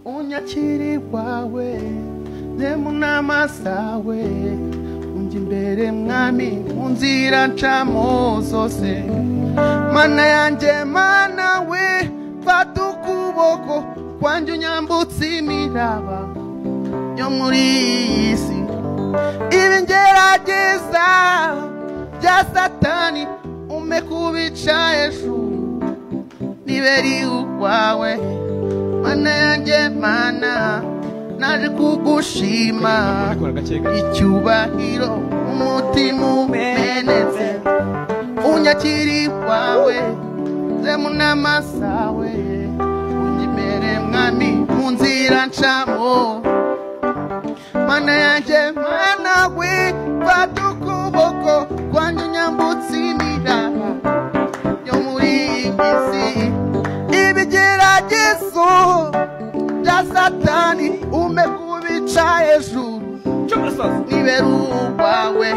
unyakiri wawe nemu n'amasawe unjya imbere mwami mu nzira ncamo zose mana yanjye mana we fata ukuboko kwanjye unyambutse imiraba yo muri iyi si ibi ngerageza bya satani ume kubica hejuru niberi ukwawe mana yanjye mana naje kugushima icyubahiro umutima umenetse unyakiri wawe zemu n'amasawe unjya mwami mu nzira ncamo mana yanjye mana we fata ukuboko kwanjye unyambutse imiraba yo muri iyi si ibigeragezo bya satani ume kubica hejuru nibera uwawe